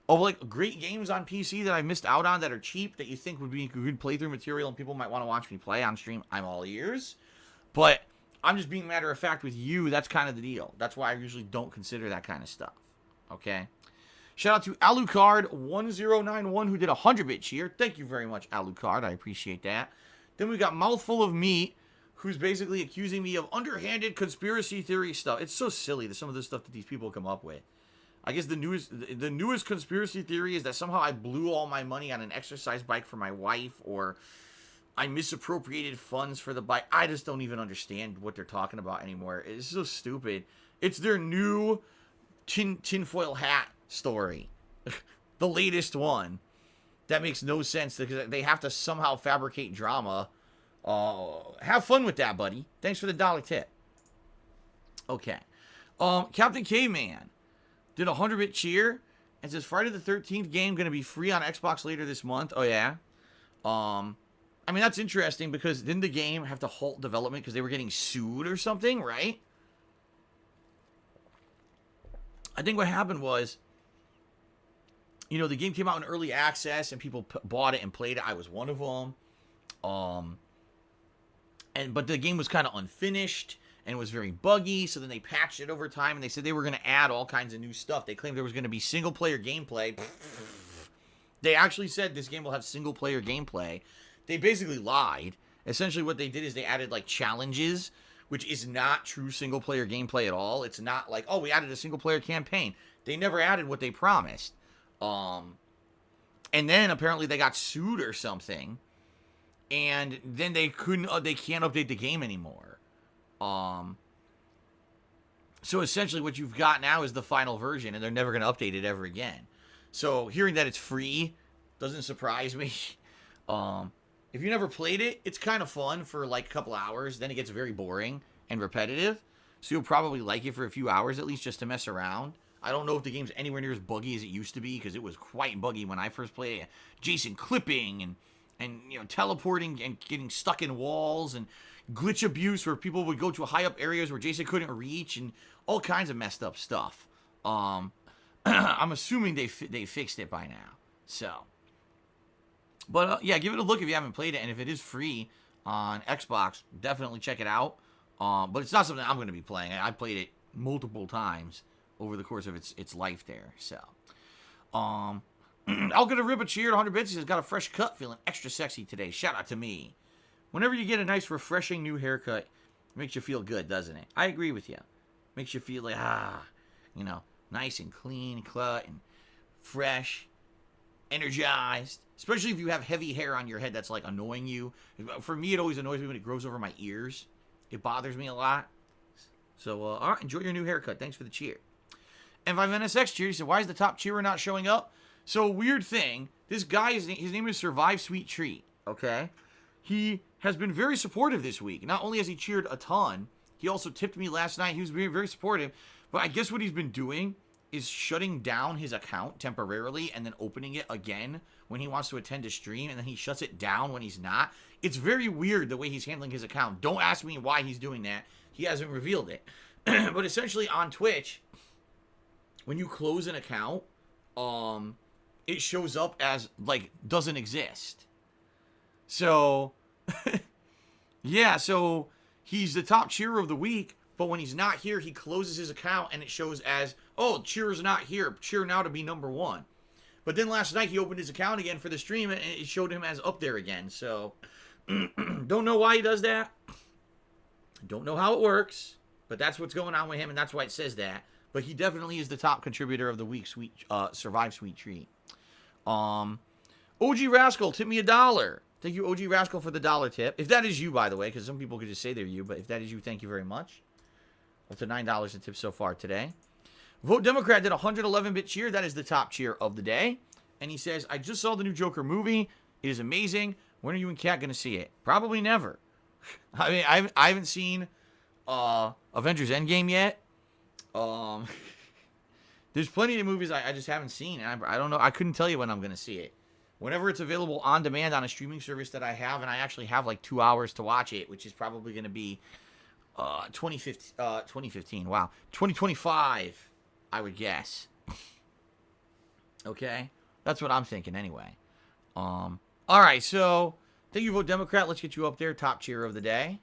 of like great games on PC that I missed out on that are cheap that you think would be good playthrough material and people might want to watch me play on stream, I'm all ears. But I'm just being matter of fact with you. That's kind of the deal. That's why I usually don't consider that kind of stuff. Okay? Shout out to Alucard1091 who did 100-bit cheer. Thank you very much, Alucard. I appreciate that. Then we got Mouthful of Meat, who's basically accusing me of underhanded conspiracy theory stuff. It's so silly, some of the stuff that these people come up with. I guess the newest conspiracy theory is that somehow I blew all my money on an exercise bike for my wife, or I misappropriated funds for the bike. I just don't even understand what they're talking about anymore. It's so stupid. It's their new tinfoil hat story. The latest one. That makes no sense because they have to somehow fabricate drama. Have fun with that, buddy. Thanks for the $1 tip. Okay. Captain Caveman did 100-bit cheer and says Friday the 13th game going to be free on Xbox later this month. Oh, yeah. I mean, that's interesting because didn't the game have to halt development because they were getting sued or something, right? I think what happened was, the game came out in early access and people bought it and played it. I was one of them. But the game was kind of unfinished and was very buggy, so then they patched it over time and they said they were going to add all kinds of new stuff. They claimed there was going to be single-player gameplay. They actually said this game will have single-player gameplay. They basically lied. Essentially what they did is they added like challenges, which is not true single-player gameplay at all. It's not like, oh, we added a single-player campaign. They never added what they promised. And then apparently they got sued or something. And then they can't update the game anymore. So essentially what you've got now is the final version, and they're never going to update it ever again. So hearing that it's free doesn't surprise me. If you never played it, it's kind of fun for like a couple hours. Then it gets very boring and repetitive. So you'll probably like it for a few hours at least just to mess around. I don't know if the game's anywhere near as buggy as it used to be because it was quite buggy when I first played it. Jason clipping and teleporting and getting stuck in walls and glitch abuse where people would go to high up areas where Jason couldn't reach and all kinds of messed up stuff. I'm assuming they fixed it by now. So, but yeah, give it a look if you haven't played it, and if it is free on Xbox, definitely check it out. But it's not something I'm going to be playing. I played it multiple times over the course of its life there. So, I'll get a rib of cheer at 100 bits. He says, got a fresh cut, feeling extra sexy today. Shout out to me. Whenever you get a nice, refreshing new haircut, it makes you feel good, doesn't it? I agree with you. Makes you feel like, you know, nice and clean cut and fresh, energized. Especially if you have heavy hair on your head that's, like, annoying you. For me, it always annoys me when it grows over my ears. It bothers me a lot. So, all right, enjoy your new haircut. Thanks for the cheer. M5NSX cheer. He said, why is the top cheerer not showing up? So, weird thing. This guy, his name is Survive Sweet Treat, okay? He has been very supportive this week. Not only has he cheered a ton, he also tipped me last night. He was very, very supportive. But I guess what he's been doing is shutting down his account temporarily and then opening it again when he wants to attend a stream, and then he shuts it down when he's not. It's very weird the way he's handling his account. Don't ask me why he's doing that. He hasn't revealed it. But essentially on Twitch, when you close an account, it shows up as, like, doesn't exist. So, yeah, so he's the top cheerer of the week, but when he's not here, he closes his account and it shows as, oh, cheerer's not here. Cheer now to be number one. But then last night he opened his account again for the stream and it showed him as up there again. So, don't know why he does that. Don't know how it works, but that's what's going on with him and that's why it says that. But he definitely is the top contributor of the week, Survive Sweet Treat. OG Rascal, tip me $1. Thank you, OG Rascal, for the $1 tip. If that is you, by the way, because some people could just say they're you, but if that is you, thank you very much. Up to $9 in tips so far today. Vote Democrat did 111-bit cheer. That is the top cheer of the day. And he says, I just saw the new Joker movie. It is amazing. When are you and Kat going to see it? Probably never. I mean, I haven't seen Avengers Endgame yet. There's plenty of movies I just haven't seen. And I don't know. I couldn't tell you when I'm going to see it. Whenever it's available on demand on a streaming service that I have, and I actually have like 2 hours to watch it, which is probably going to be 2015. Wow. 2025. I would guess. Okay? That's what I'm thinking anyway. Alright, so thank you, Vote Democrat. Let's get you up there. Top cheer of the day.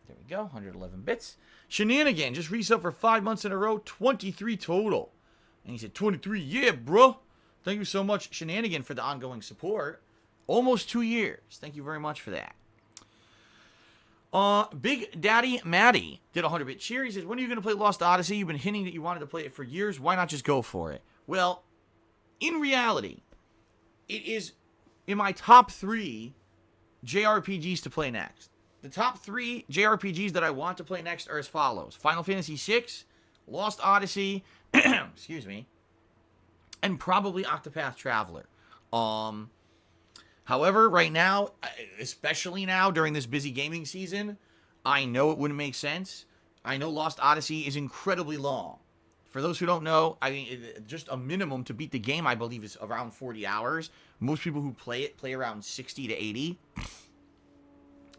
There we go. 111 bits. Shenanigan just resub for 5 months in a row. 23 total. And he said 23. Yeah, bro. Thank you so much, Shenanigan, for the ongoing support. Almost 2 years. Thank you very much for that. Big Daddy Maddie did a 100-bit cheer. He says, when are you going to play Lost Odyssey? You've been hinting that you wanted to play it for years. Why not just go for it? Well, in reality, it is in my top 3 JRPGs to play next. The top 3 JRPGs that I want to play next are as follows. Final Fantasy VI, Lost Odyssey, excuse me, and probably Octopath Traveler. However, right now, especially now during this busy gaming season, I know it wouldn't make sense. I know Lost Odyssey is incredibly long. For those who don't know, I mean, just a minimum to beat the game, I believe, is around 40 hours. Most people who play it play around 60 to 80.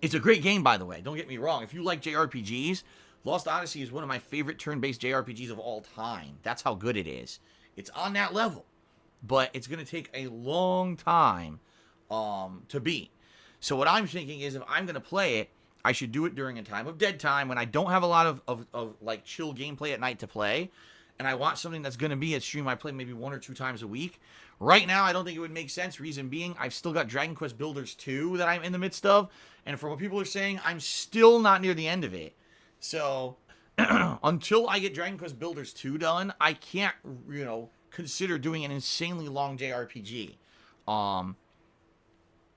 It's a great game, by the way. Don't get me wrong. If you like JRPGs, Lost Odyssey is one of my favorite turn-based JRPGs of all time. That's how good it is. It's on that level, but it's going to take a long time to beat. So what I'm thinking is if I'm going to play it, I should do it during a time of dead time when I don't have a lot of like chill gameplay at night to play, and I want something that's going to be a stream I play maybe 1 or 2 times a week. Right now, I don't think it would make sense. Reason being, I've still got Dragon Quest Builders 2 that I'm in the midst of, and from what people are saying, I'm still not near the end of it. So until I get Dragon Quest Builders 2 done, I can't, consider doing an insanely long JRPG.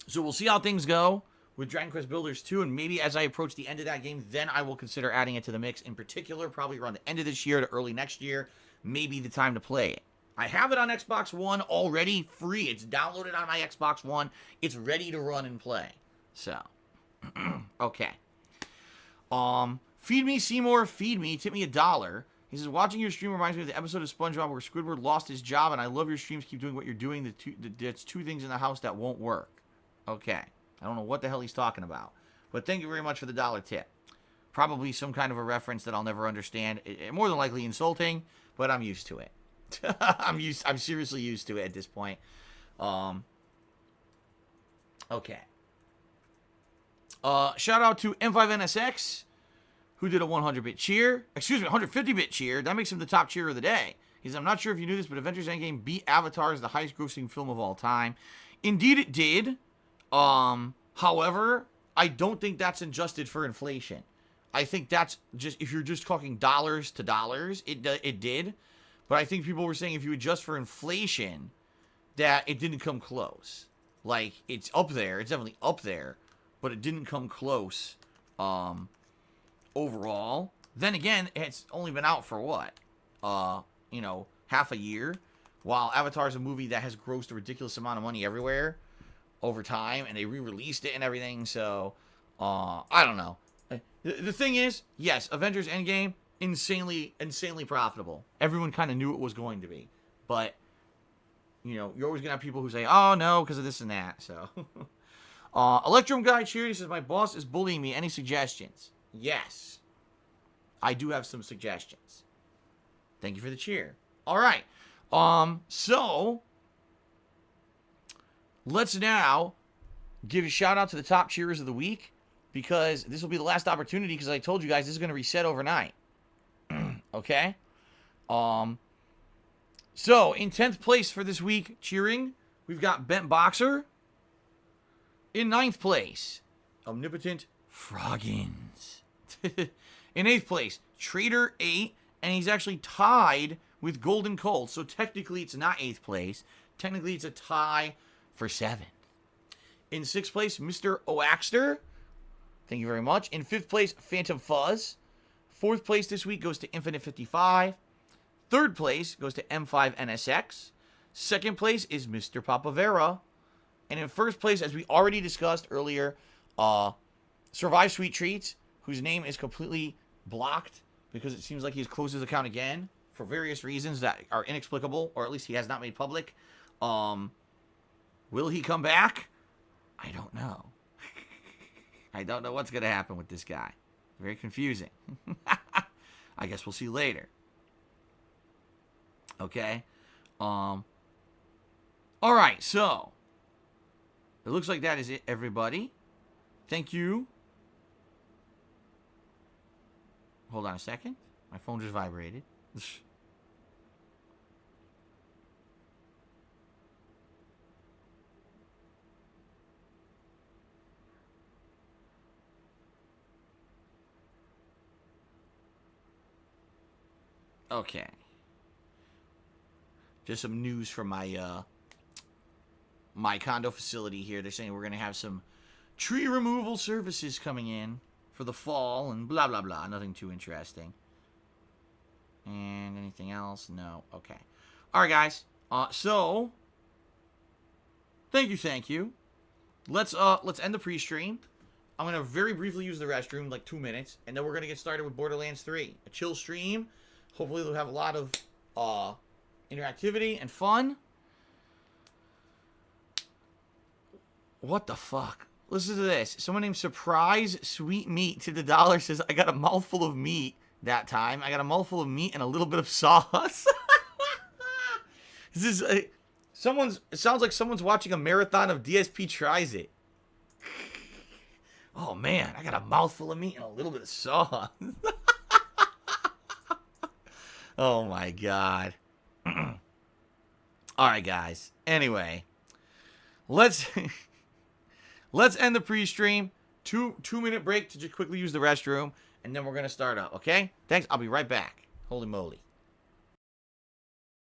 So we'll see how things go with Dragon Quest Builders 2, and maybe as I approach the end of that game, then I will consider adding it to the mix. In particular, probably around the end of this year to early next year, maybe the time to play it. I have it on Xbox One already free. It's downloaded on my Xbox One. It's ready to run and play. So, okay. Feed me, Seymour, feed me. Tip me $1. He says, watching your stream reminds me of the episode of SpongeBob where Squidward lost his job, and I love your streams. Keep doing what you're doing. That's 2 things in the house that won't work. Okay. I don't know what the hell he's talking about. But thank you very much for the $1 tip. Probably some kind of a reference that I'll never understand. More than likely insulting, but I'm used to it. I'm seriously used to it at this point. Okay. Shout out to M5NSX, who did a 100-bit cheer. Excuse me, 150-bit cheer. That makes him the top cheer of the day. He says, I'm not sure if you knew this, but Avengers Endgame beat Avatar as the highest-grossing film of all time. Indeed, it did. However, I don't think that's adjusted for inflation. I think that's just, if you're just talking dollars to dollars, it did. But I think people were saying if you adjust for inflation, that it didn't come close. Like, it's up there. It's definitely up there. But it didn't come close overall. Then again, it's only been out for what? Half a year. While Avatar's a movie that has grossed a ridiculous amount of money everywhere over time. And they re-released it and everything. So, I don't know. The thing is, yes, Avengers Endgame, insanely profitable. Everyone kind of knew it was going to be. But, you're always going to have people who say, oh, no, because of this and that. So, Electrum Guy Cheer, he says, my boss is bullying me. Any suggestions? Yes. I do have some suggestions. Thank you for the cheer. All right. So, let's now give a shout out to the top cheerers of the week. Because this will be the last opportunity, because I told you guys this is going to reset overnight. Okay? So, in 10th place for this week, cheering, we've got Bent Boxer. In 9th place, Omnipotent Froggins. In 8th place, Trader 8, and he's actually tied with Golden Cold. So, technically, it's not 8th place. Technically, it's a tie for 7th. In 6th place, Mr. Oaxter. Thank you very much. In 5th place, Phantom Fuzz. 4th place this week goes to Infinite 55. 3rd place goes to M5NSX. 2nd place is Mr. Papavera. And in 1st place, as we already discussed earlier, Survive Sweet Treats, whose name is completely blocked because it seems like he's closed his account again for various reasons that are inexplicable, or at least he has not made public. Will he come back? I don't know. I don't know what's going to happen with this guy. Very confusing. I guess we'll see later. Okay. All right, so it looks like that is it, everybody. Thank you. Hold on a second. My phone just vibrated. Okay. Just some news from my my condo facility here. They're saying we're going to have some tree removal services coming in for the fall and blah, blah, blah. Nothing too interesting. And anything else? No. Okay. All right, guys. So, thank you. Let's end the pre-stream. I'm going to very briefly use the restroom, like 2 minutes, and then we're going to get started with Borderlands 3. A chill stream. Hopefully they'll have a lot of interactivity and fun. What the fuck? Listen to this. Someone named Surprise Sweet Meat to the dollar says, I got a mouthful of meat that time. I got a mouthful of meat and a little bit of sauce. This is it sounds like someone's watching a marathon of DSP Tries It. Oh man, I got a mouthful of meat and a little bit of sauce. Oh my god. Alright guys. Anyway. Let's end the pre-stream. 2-minute break to just quickly use the restroom. And then we're going to start up, okay? Thanks. I'll be right back. Holy moly.